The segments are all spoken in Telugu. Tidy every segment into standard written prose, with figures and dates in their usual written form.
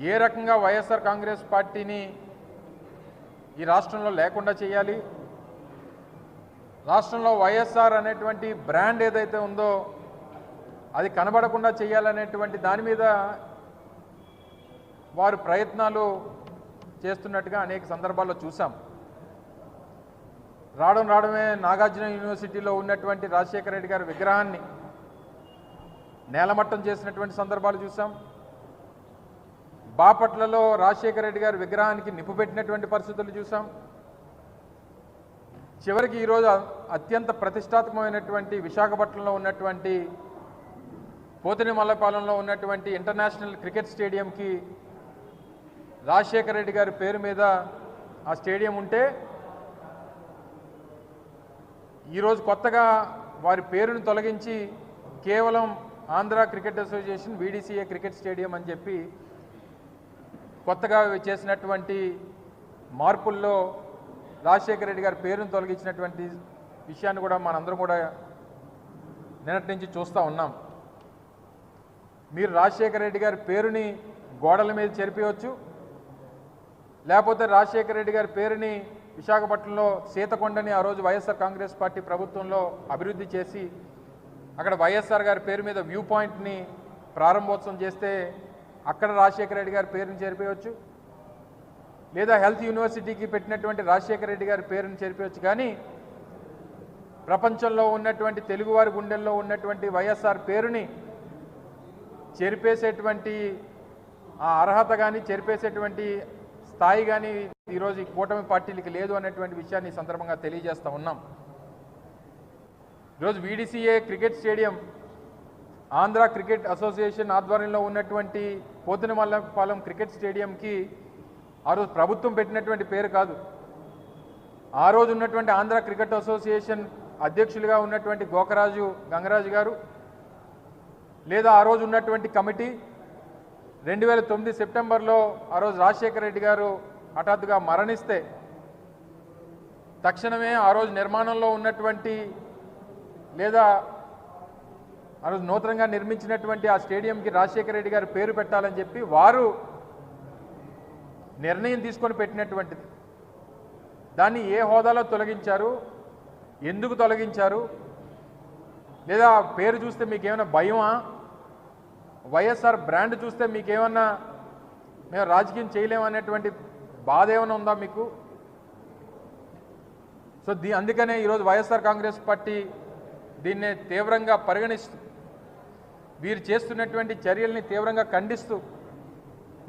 ఏ రకంగా వైఎస్ఆర్ కాంగ్రెస్ పార్టీని ఈ రాష్ట్రంలో లేకుండా చేయాలి, రాష్ట్రంలో వైఎస్ఆర్ అనేటువంటి బ్రాండ్ ఏదైతే ఉందో అది కనబడకుండా చేయాలనేటువంటి దాని మీద వారు ప్రయత్నాలు చేస్తున్నట్టుగా అనేక సందర్భాల్లో చూసాం. రావడమే నాగార్జున యూనివర్సిటీలో ఉన్నటువంటి రాజశేఖర రెడ్డి గారి విగ్రహాన్ని నేలమట్టం చేసినటువంటి సందర్భాలు చూసాం. బాపట్లలో రాజశేఖర రెడ్డి గారి విగ్రహానికి నిప్పు పెట్టినటువంటి పరిస్థితులు చూసాం. చివరికి ఈరోజు అత్యంత ప్రతిష్టాత్మకమైనటువంటి విశాఖపట్నంలో ఉన్నటువంటి పోతినిమల్లపాలెంలో ఉన్నటువంటి ఇంటర్నేషనల్ క్రికెట్ స్టేడియంకి రాజశేఖర రెడ్డి గారి పేరు మీద ఆ స్టేడియం ఉంటే ఈరోజు కొత్తగా వారి పేరును తొలగించి కేవలం Andhra cricket association VDCA cricket stadium అని చెప్పి కొత్తగా చేసినటువంటి మార్పుల్లో రాజశేఖర రెడ్డి గారి పేరును తొలగించినటువంటి విషయాన్ని కూడా మనందరం కూడా నిన్నటి నుంచి చూస్తూ ఉన్నాం. మీరు రాజశేఖర రెడ్డి గారి పేరుని గోడల మీద చెరిపేయవచ్చు, లేకపోతే రాజశేఖర రెడ్డి గారి పేరుని విశాఖపట్నంలో సీతకొండని ఆ రోజు వైఎస్ఆర్ కాంగ్రెస్ పార్టీ ప్రభుత్వంలో అభివృద్ధి చేసి అక్కడ వైఎస్ఆర్ గారి పేరు మీద వ్యూ పాయింట్ని ప్రారంభోత్సవం చేస్తే అక్కడ రాజశేఖర రెడ్డి గారి పేరుని చేరిపోయవచ్చు, లేదా హెల్త్ యూనివర్సిటీకి పెట్టినటువంటి రాజశేఖర రెడ్డి గారి పేరుని చేరిపోయవచ్చు. కానీ ప్రపంచంలో ఉన్నటువంటి తెలుగువారి గుండెల్లో ఉన్నటువంటి వైఎస్ఆర్ పేరుని చెరిపేసేటువంటి ఆ అర్హత కానీ చెరిపేసేటువంటి స్థాయి కానీ ఈరోజు ఈ కూటమి పార్టీలకి లేదు అనేటువంటి విషయాన్ని ఈ సందర్భంగా తెలియజేస్తూ ఉన్నాం. ఈరోజు VDCA cricket stadium Andhra cricket association ఆధ్వర్యంలో ఉన్నటువంటి పోతినిమల్లపాలెం క్రికెట్ స్టేడియంకి ఆ రోజు ప్రభుత్వం పెట్టినటువంటి పేరు కాదు. ఆ రోజు ఉన్నటువంటి ఆంధ్ర క్రికెట్ అసోసియేషన్ అధ్యక్షులుగా ఉన్నటువంటి గోకరాజు గంగరాజు గారు, లేదా ఆ రోజు ఉన్నటువంటి కమిటీ 2009 సెప్టెంబర్లో ఆ రోజు రాజశేఖర రెడ్డి గారు హఠాత్తుగా మరణిస్తే తక్షణమే ఆ రోజు నిర్మాణంలో ఉన్నటువంటి లేదా ఆ రోజు నూతనంగా నిర్మించినటువంటి ఆ స్టేడియంకి రాజశేఖర రెడ్డి గారి పేరు పెట్టాలని చెప్పి వారు నిర్ణయం తీసుకొని పెట్టినటువంటిది. దాన్ని ఏ హోదాలో తొలగించారు, ఎందుకు తొలగించారు, లేదా పేరు చూస్తే మీకేమైనా భయమా, వైఎస్ఆర్ బ్రాండ్ చూస్తే మీకేమన్నా మేము రాజకీయం చేయలేమనేటువంటి బాధ ఏమైనా ఉందా మీకు? సో అందుకనే ఈరోజు వైఎస్ఆర్ కాంగ్రెస్ పార్టీ దీన్నే తీవ్రంగా పరిగణిస్తూ వీరు చేస్తున్నటువంటి చర్యల్ని తీవ్రంగా ఖండిస్తూ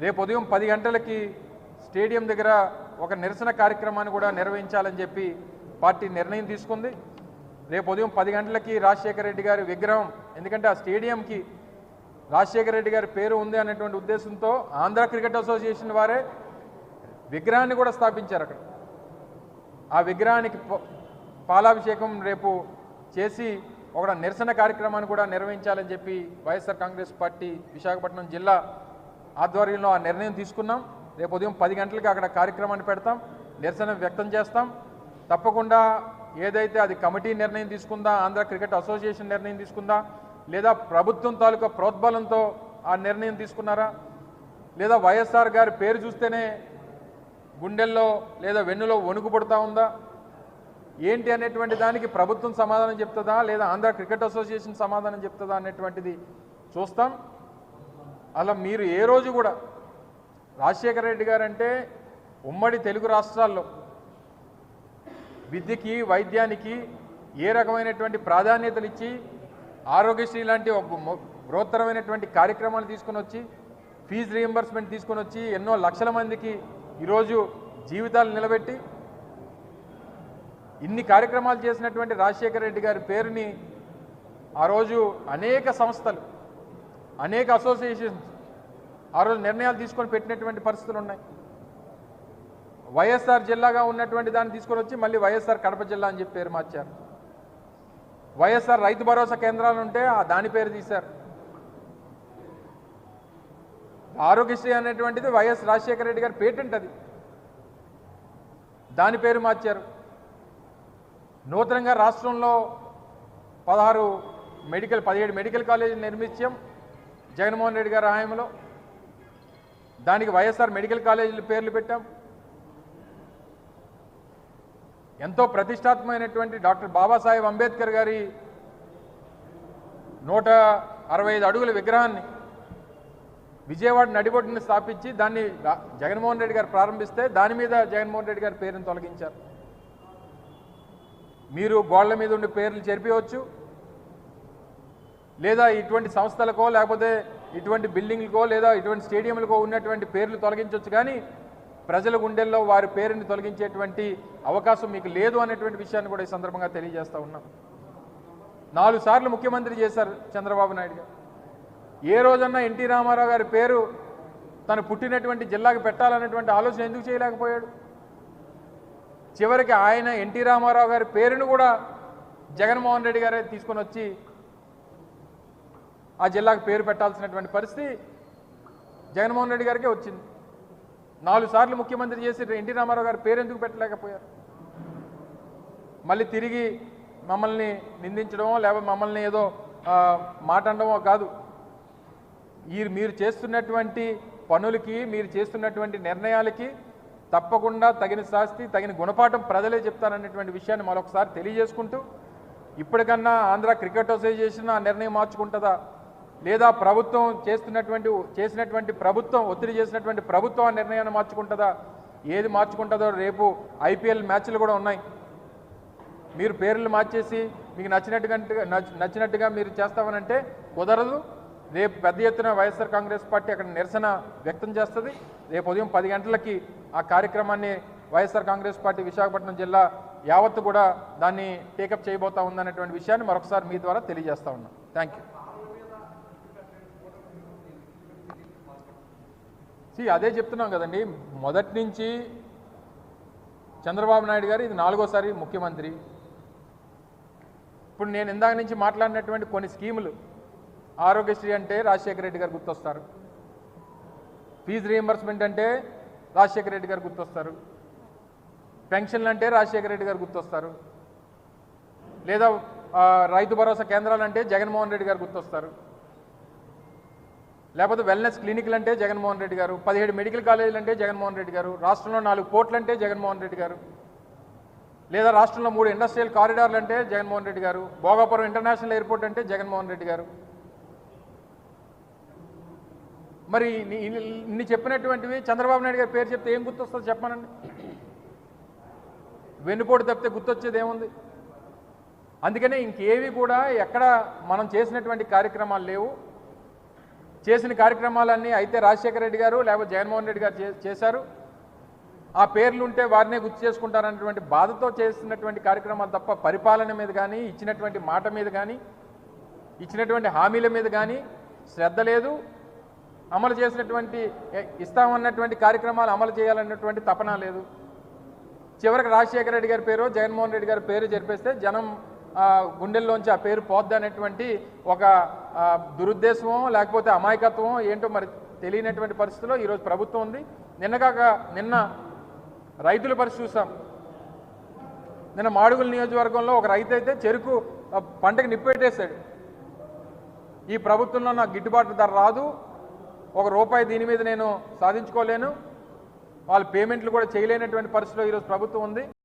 రేపు ఉదయం 10 గంటలకి స్టేడియం దగ్గర ఒక నిరసన కార్యక్రమాన్ని కూడా నిర్వహించాలని చెప్పి పార్టీ నిర్ణయం తీసుకుంది. రేపు ఉదయం 10 గంటలకి రాజశేఖర రెడ్డి గారి విగ్రహం, ఎందుకంటే ఆ స్టేడియంకి రాజశేఖర రెడ్డి గారి పేరు ఉంది అనేటువంటి ఉద్దేశంతో ఆంధ్ర క్రికెట్ అసోసియేషన్ వారే విగ్రహాన్ని కూడా స్థాపించారు. అక్కడ ఆ విగ్రహానికి పాలాభిషేకం రేపు చేసి ఒక నిరసన కార్యక్రమాన్ని కూడా నిర్వహించాలని చెప్పి వైఎస్ఆర్ కాంగ్రెస్ పార్టీ విశాఖపట్నం జిల్లా ఆధ్వర్యంలో ఆ నిర్ణయం తీసుకున్నాం. రేపు ఉదయం 10 గంటలకి అక్కడ కార్యక్రమాన్ని పెడతాం, నిరసన వ్యక్తం చేస్తాం. తప్పకుండా ఏదైతే అది కమిటీ నిర్ణయం తీసుకుందా, ఆంధ్ర క్రికెట్ అసోసియేషన్ నిర్ణయం తీసుకుందా, లేదా ప్రభుత్వం తాలూకా ప్రోద్బలంతో ఆ నిర్ణయం తీసుకున్నారా, లేదా వైఎస్ఆర్ గారి పేరు చూస్తేనే గుండెల్లో లేదా వెన్నులో వణుకు పడుతూ ఉందా, ఏంటి అనేటువంటి దానికి ప్రభుత్వం సమాధానం చెప్తుందా, లేదా ఆంధ్ర క్రికెట్ అసోసియేషన్ సమాధానం చెప్తుందా అనేటువంటిది చూస్తాం. అలా మీరు ఏ రోజు కూడా రాజశేఖర రెడ్డి గారు అంటే ఉమ్మడి తెలుగు రాష్ట్రాల్లో విద్యకి వైద్యానికి ఏ రకమైనటువంటి ప్రాధాన్యతలు ఇచ్చి ఆరోగ్యశ్రీ లాంటి ఒక బృహత్తరమైనటువంటి కార్యక్రమాలు తీసుకొని వచ్చి ఫీజు రీయింబర్స్మెంట్ తీసుకొని వచ్చి ఎన్నో లక్షల మందికి ఈరోజు జీవితాలు నిలబెట్టి ఇన్ని కార్యక్రమాలు చేసినటువంటి రాజశేఖర రెడ్డి గారి పేరుని ఆ రోజు అనేక సంస్థలు, అనేక అసోసియేషన్స్ ఆ రోజు నిర్ణయాలు తీసుకొని పెట్టినటువంటి పరిస్థితులు ఉన్నాయి. వైఎస్ఆర్ జిల్లాగా ఉన్నటువంటి దాన్ని తీసుకొని వచ్చి మళ్ళీ వైఎస్ఆర్ కడప జిల్లా అని చెప్పి పేరు మార్చారు. వైఎస్ఆర్ రైతు భరోసా కేంద్రాలు ఉంటే దాని పేరు తీశారు. ఆరోగ్యశ్రీ అనేటువంటిది వైఎస్ రాజశేఖర రెడ్డి గారి పేటెంట్, అది దాని పేరు మార్చారు. నూతనంగా రాష్ట్రంలో 17 మెడికల్ కాలేజీలు నిర్మించాం జగన్మోహన్ రెడ్డి గారి హయాంలో. దానికి వైఎస్ఆర్ మెడికల్ కాలేజీల పేర్లు పెట్టాం. ఎంతో ప్రతిష్టాత్మకమైనటువంటి డాక్టర్ బాబాసాహెబ్ అంబేద్కర్ గారి 165 అడుగుల విగ్రహాన్ని విజయవాడ నడిబొడ్డుని స్థాపించి దాన్ని జగన్మోహన్ రెడ్డి గారు ప్రారంభిస్తే దాని మీద జగన్మోహన్ రెడ్డి గారి పేరును తొలగించారు. మీరు గోళ్ల మీద ఉండే పేర్లు చెరిపివచ్చు, లేదా ఇటువంటి సంస్థలకో లేకపోతే ఇటువంటి బిల్డింగ్లకో లేదా ఇటువంటి స్టేడియంలకో ఉన్నటువంటి పేర్లు తొలగించవచ్చు, కానీ ప్రజల గుండెల్లో వారి పేరుని తొలగించేటువంటి అవకాశం మీకు లేదు అనేటువంటి విషయాన్ని కూడా ఈ సందర్భంగా తెలియజేస్తూ ఉన్నాం. 4 సార్లు ముఖ్యమంత్రి చేశారు చంద్రబాబు నాయుడు గారు. ఏ రోజన్నా ఎన్టీ రామారావు గారి పేరు తను పుట్టినటువంటి జిల్లాకు పెట్టాలనేటువంటి ఆలోచన ఎందుకు చేయలేకపోయాడు? చివరికి ఆయన ఎన్టీ రామారావు గారి పేరును కూడా జగన్మోహన్ రెడ్డి గారే తీసుకొని వచ్చి ఆ జిల్లాకు పేరు పెట్టాల్సినటువంటి పరిస్థితి జగన్మోహన్ రెడ్డి గారికే వచ్చింది. 4 సార్లు ముఖ్యమంత్రి చేసి ఎన్టీ రామారావు గారి పేరు ఎందుకు పెట్టలేకపోయారు? మళ్ళీ తిరిగి మమ్మల్ని నిందించడమో లేకపోతే మమ్మల్ని ఏదో మాట అనడమో కాదు. మీరు చేస్తున్నటువంటి పనులకి, మీరు చేస్తున్నటువంటి నిర్ణయాలకి తప్పకుండా తగిన శాస్తి, తగిన గుణపాఠం ప్రజలే చెప్తారనేటువంటి విషయాన్ని మరొకసారి తెలియజేసుకుంటూ, ఇప్పటికన్నా ఆంధ్ర క్రికెట్ అసోసియేషన్ ఆ నిర్ణయం మార్చుకుంటుందా, లేదా ప్రభుత్వం చేసినటువంటి ప్రభుత్వం ఒత్తిడి చేసినటువంటి ప్రభుత్వం ఆ నిర్ణయాన్ని మార్చుకుంటుందా, ఏది మార్చుకుంటుందో రేపు ఐపీఎల్ మ్యాచ్లు కూడా ఉన్నాయి. మీరు పేర్లు మార్చేసి మీకు నచ్చినట్టుగా మీరు చేస్తామనంటే కుదరదు. రేపు పెద్ద ఎత్తున వైఎస్ఆర్ కాంగ్రెస్ పార్టీ అక్కడ నిరసన వ్యక్తం చేస్తుంది. రేపు ఉదయం 10 గంటలకి ఆ కార్యక్రమాన్ని వైఎస్ఆర్ కాంగ్రెస్ పార్టీ విశాఖపట్నం జిల్లా యావత్తు కూడా దాన్ని టేకప్ చేయబోతా ఉందనేటువంటి విషయాన్ని మరొకసారి మీ ద్వారా తెలియజేస్తా ఉన్నాం. Thank you. అదే చెప్తున్నాం కదండి, మొదటి నుంచి చంద్రబాబు నాయుడు గారు ఇది 4వ సారి ముఖ్యమంత్రి. ఇప్పుడు నేను ఇందాక నుంచి మాట్లాడినటువంటి కొన్ని స్కీములు, ఆరోగ్యశ్రీ అంటే రాజశేఖర రెడ్డి గారు గుర్తొస్తారు, ఫీజు రీయింబర్స్మెంట్ అంటే రాజశేఖర రెడ్డి గారు గుర్తొస్తారు, పెన్షన్లు అంటే రాజశేఖర రెడ్డి గారు గుర్తొస్తారు, లేదా రైతు భరోసా కేంద్రాలు అంటే జగన్మోహన్ రెడ్డి గారు గుర్తొస్తారు, లేకపోతే వెల్నెస్ క్లినిక్లు అంటే జగన్మోహన్ రెడ్డి గారు, 17 మెడికల్ కాలేజీలు అంటే జగన్మోహన్ రెడ్డి గారు, రాష్ట్రంలో 4 పోర్ట్లు అంటే జగన్మోహన్ రెడ్డి గారు, లేదా రాష్ట్రంలో 3 ఇండస్ట్రియల్ కారిడార్లు అంటే జగన్మోహన్ రెడ్డి గారు, భోగాపురం ఇంటర్నేషనల్ ఎయిర్పోర్ట్ అంటే జగన్మోహన్ రెడ్డి గారు. మరి ఇన్ని చెప్పినటువంటివి చంద్రబాబు నాయుడు గారి పేరు చెప్తే ఏం గుర్తొస్తుంది చెప్పమనండి? వెన్నుపోటు తప్పితే గుర్తొచ్చేది ఏముంది? అందుకనే ఇంకేవి కూడా ఎక్కడ మనం చేసినటువంటి కార్యక్రమాలు లేవు. చేసిన కార్యక్రమాలన్నీ అయితే రాజశేఖర రెడ్డి గారు లేకపోతే జగన్మోహన్ రెడ్డి గారు చేశారు, ఆ పేర్లు ఉంటే వారినే గుర్తు చేసుకుంటారన్నటువంటి బాధతో చేస్తున్నటువంటి కార్యక్రమాలు తప్ప పరిపాలన మీద కానీ, ఇచ్చినటువంటి మాట మీద కానీ, ఇచ్చినటువంటి హామీల మీద కానీ శ్రద్ధ లేదు. అమలు చేసినటువంటి ఇస్తామన్నటువంటి కార్యక్రమాలు అమలు చేయాలన్నటువంటి తపన లేదు. చివరికి రాజశేఖర రెడ్డి గారి పేరు, జగన్మోహన్ రెడ్డి గారి పేరు జరిపేస్తే జనం గుండెల్లోంచి ఆ పేరు పోద్ది అనేటువంటి ఒక దురుద్దేశమో లేకపోతే అమాయకత్వమో ఏంటో మరి తెలియనటువంటి పరిస్థితిలో ఈరోజు ప్రభుత్వం ఉంది. నిన్న రైతుల పరిస్థితి చూసాం. నిన్న మాడుగుల నియోజకవర్గంలో ఒక రైతు అయితే చెరుకు పంటకు నిప్పెట్టేశాడు. ఈ ప్రభుత్వంలో నాకు గిట్టుబాటు ధర రాదు, ₹1 దీని మీద నేను సాధించుకోలేను, వాళ్ళు పేమెంట్లు కూడా చేయలేనటువంటి పరిస్థితిలో ఈరోజు ప్రభుత్వం ఉంది.